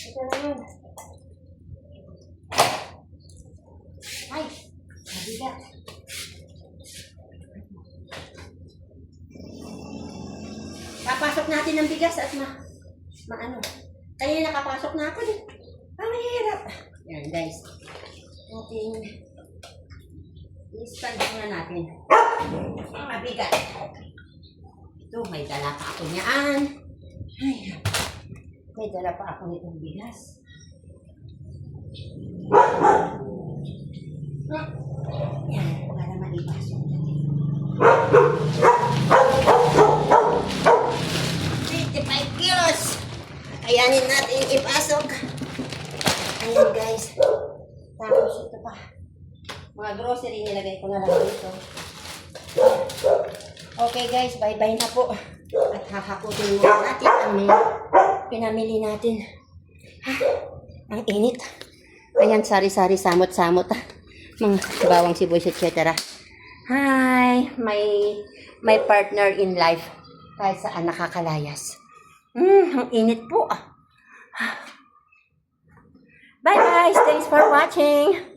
Ito na yun. Ay, mabigat. Papasok natin ng bigas at maano. Kanina nakapasok na ako din. Ang mahirap. Yan guys. Ating i-stand muna natin. Ang mabigat. Ito, may dala pa ako niyaan. Ay, may dala pa ako nitong bigas. Yan, para maipasok natin. 55 kilos. Kayanin natin ipasok. Ayan guys. Tapos ito pa. Mga grocery nilagay ko na lang dito. Okay guys, bye-bye na po. At hahakutin muna natin ang pinamili natin. Ang init. Ayan, sari-sari, samot-samot. Mga bawang sibuyas, etc. Hi! My partner in life. Kahit saan nakakalayas. Ang init po. Bye guys! Thanks for watching!